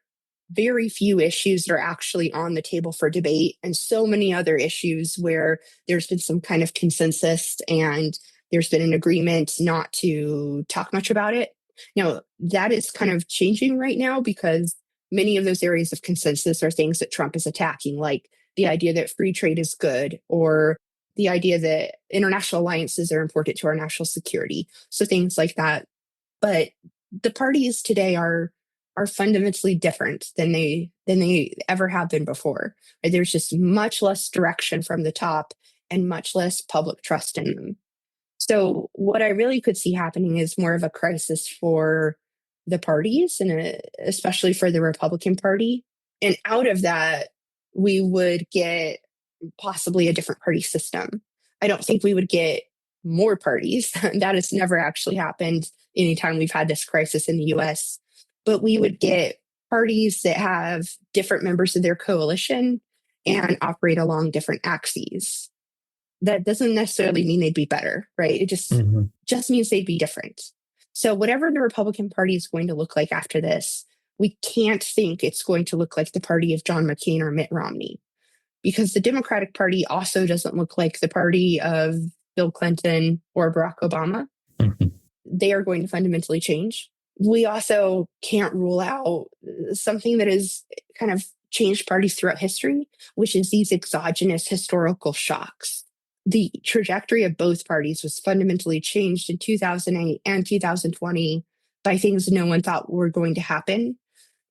very few issues that are actually on the table for debate, and so many other issues where there's been some kind of consensus and there's been an agreement not to talk much about it. Now, that is kind of changing right now because many of those areas of consensus are things that Trump is attacking, like the idea that free trade is good, or the idea that international alliances are important to our national security. So things like that. But the parties today are fundamentally different than they ever have been before. There's just much less direction from the top and much less public trust in them. So what I really could see happening is more of a crisis for the parties, and especially for the Republican Party. And out of that, we would get possibly a different party system. I don't think we would get more parties. That has never actually happened anytime we've had this crisis in the US. But we would get parties that have different members of their coalition and operate along different axes. That doesn't necessarily mean they'd be better, right? It just means they'd be different. So whatever the Republican Party is going to look like after this, we can't think it's going to look like the party of John McCain or Mitt Romney, because the Democratic Party also doesn't look like the party of Bill Clinton or Barack Obama. They are going to fundamentally change. We also can't rule out something that has kind of changed parties throughout history, which is these exogenous historical shocks. The trajectory of both parties was fundamentally changed in 2008 and 2020 by things no one thought were going to happen.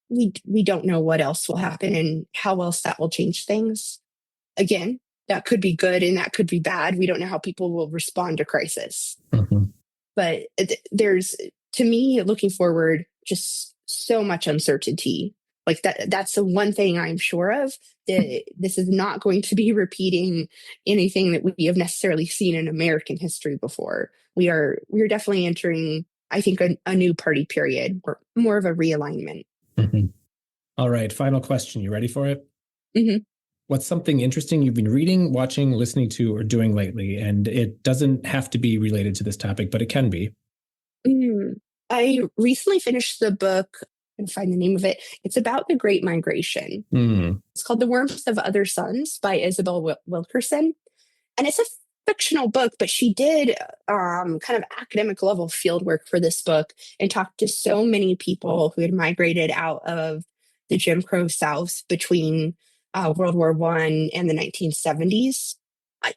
We don't know what else will happen and how else that will change things. Again, that could be good and that could be bad. We don't know how people will respond to crisis. But there's, to me, looking forward, just so much uncertainty. Like that's the one thing I'm sure of, that this is not going to be repeating anything that we have necessarily seen in American history before. We are definitely entering, I think, a new party period, or more of a realignment. All right, final question. You ready for it? Mm-hmm. What's something interesting you've been reading, watching, listening to, or doing lately? And it doesn't have to be related to this topic, but it can be. I recently finished the book, and find the name of it. It's about the Great Migration. It's called The Warmth of Other Suns by Isabel Wilkerson. And it's a fictional book, but she did kind of academic level field work for this book and talked to so many people who had migrated out of the Jim Crow South between World War I and the 1970s.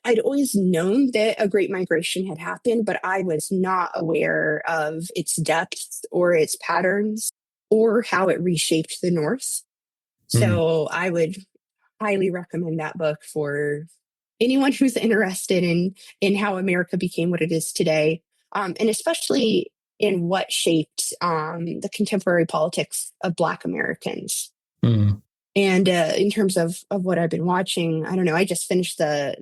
I'd always known that a great migration had happened, but I was not aware of its depth or its patterns or how it reshaped the North. So I would highly recommend that book for anyone who's interested in how America became what it is today, and especially in what shaped the contemporary politics of Black Americans. And in terms of what I've been watching, I don't know, I just finished the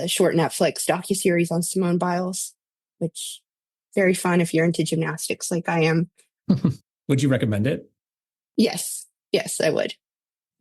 short Netflix docuseries on Simone Biles, which very fun if you're into gymnastics like I am. Would you recommend it? Yes, I would.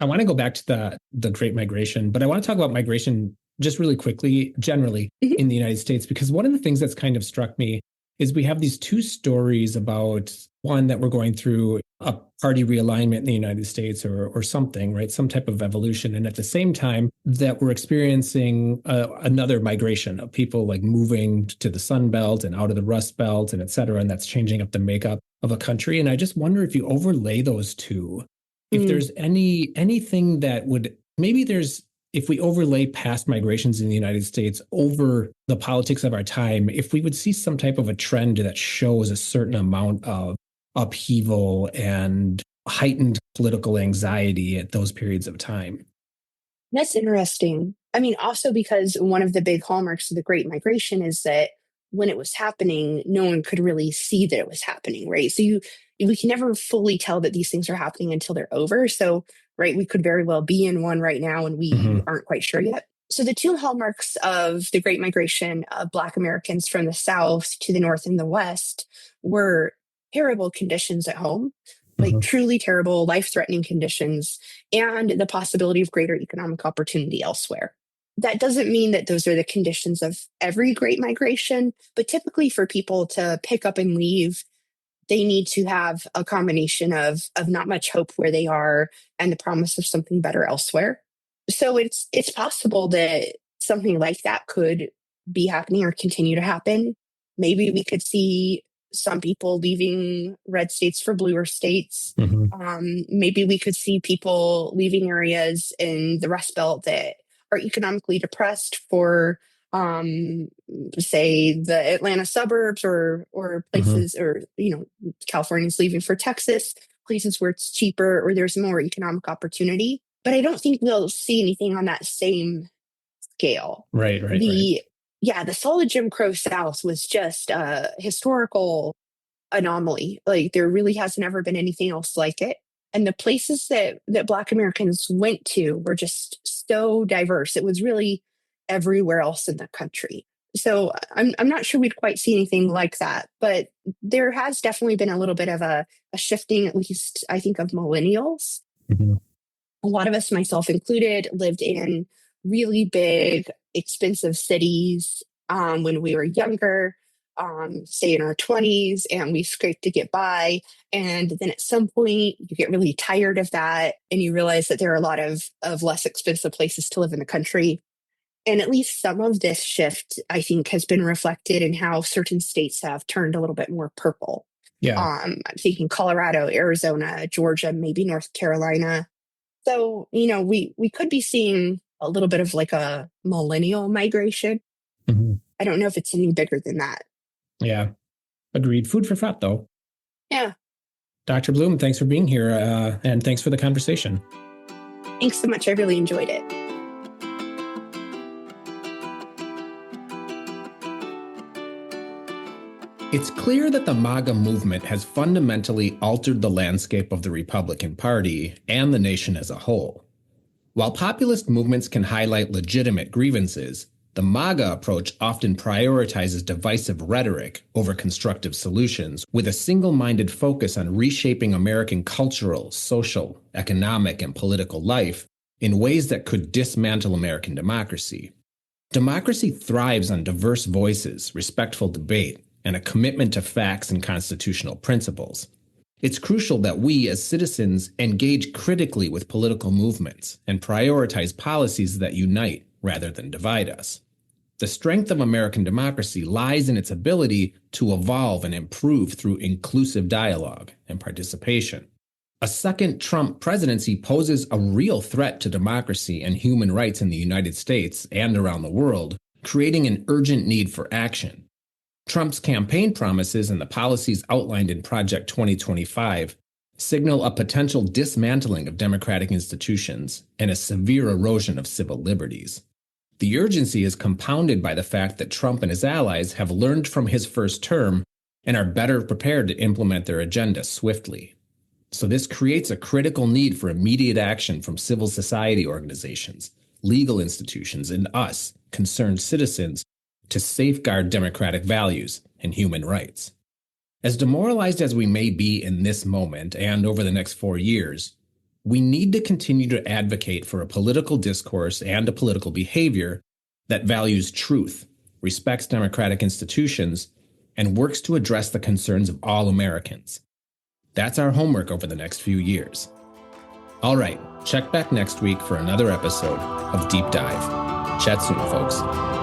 I want to go back to the Great Migration, but I want to talk about migration just really quickly, generally in the United States, because one of the things that's kind of struck me is we have these two stories about, one, that we're going through a party realignment in the United States or something, right? Some type of evolution. And at the same time that we're experiencing another migration of people like moving to the Sun Belt and out of the Rust Belt and et cetera. And that's changing up the makeup of a country. And I just wonder if you overlay those two, if there's anything that would, if we overlay past migrations in the United States over the politics of our time, if we would see some type of a trend that shows a certain amount of upheaval and heightened political anxiety at those periods of time. That's interesting. I mean, also because one of the big hallmarks of the Great Migration is that when it was happening, no one could really see that it was happening, right? So we can never fully tell that these things are happening until they're over. So, right, we could very well be in one right now and we aren't quite sure yet. So the two hallmarks of the Great Migration of Black Americans from the South to the North and the West were terrible conditions at home, like truly terrible, life-threatening conditions, and the possibility of greater economic opportunity elsewhere. That doesn't mean that those are the conditions of every Great Migration, but typically for people to pick up and leave, they need to have a combination of not much hope where they are and the promise of something better elsewhere. So it's possible that something like that could be happening or continue to happen. Maybe we could see some people leaving red states for bluer states. Maybe we could see people leaving areas in the Rust Belt that are economically depressed for, say, the Atlanta suburbs or places, or, California's leaving for Texas, places where it's cheaper or there's more economic opportunity. But I don't think we'll see anything on that same scale. Right. The solid Jim Crow South was just a historical anomaly. Like, there really has never been anything else like it. And the places that Black Americans went to were just so diverse. It was really everywhere else in the country. So I'm not sure we'd quite see anything like that. But there has definitely been a little bit of a shifting, at least I think, of millennials. A lot of us, myself included, lived in really big, expensive cities when we were younger, say in our 20s, and we scraped to get by. And then at some point, you get really tired of that, and you realize that there are a lot of less expensive places to live in the country. And at least some of this shift, I think, has been reflected in how certain states have turned a little bit more purple. Yeah. I'm thinking Colorado, Arizona, Georgia, maybe North Carolina. So, we could be seeing a little bit of like a millennial migration. I don't know if it's any bigger than that. Yeah. Agreed. Food for thought, though. Yeah. Dr. Blum, thanks for being here, and thanks for the conversation. Thanks so much. I really enjoyed it. It's clear that the MAGA movement has fundamentally altered the landscape of the Republican Party and the nation as a whole. While populist movements can highlight legitimate grievances, the MAGA approach often prioritizes divisive rhetoric over constructive solutions, with a single-minded focus on reshaping American cultural, social, economic, and political life in ways that could dismantle American democracy. Democracy thrives on diverse voices, respectful debate, and a commitment to facts and constitutional principles. It's crucial that we, as citizens, engage critically with political movements and prioritize policies that unite rather than divide us. The strength of American democracy lies in its ability to evolve and improve through inclusive dialogue and participation. A second Trump presidency poses a real threat to democracy and human rights in the United States and around the world, creating an urgent need for action. Trump's campaign promises and the policies outlined in Project 2025 signal a potential dismantling of democratic institutions and a severe erosion of civil liberties. The urgency is compounded by the fact that Trump and his allies have learned from his first term and are better prepared to implement their agenda swiftly. So this creates a critical need for immediate action from civil society organizations, legal institutions, and us, concerned citizens, to safeguard democratic values and human rights. As demoralized as we may be in this moment and over the next 4 years, we need to continue to advocate for a political discourse and a political behavior that values truth, respects democratic institutions, and works to address the concerns of all Americans. That's our homework over the next few years. All right, check back next week for another episode of Deep Dive. Chat soon, folks.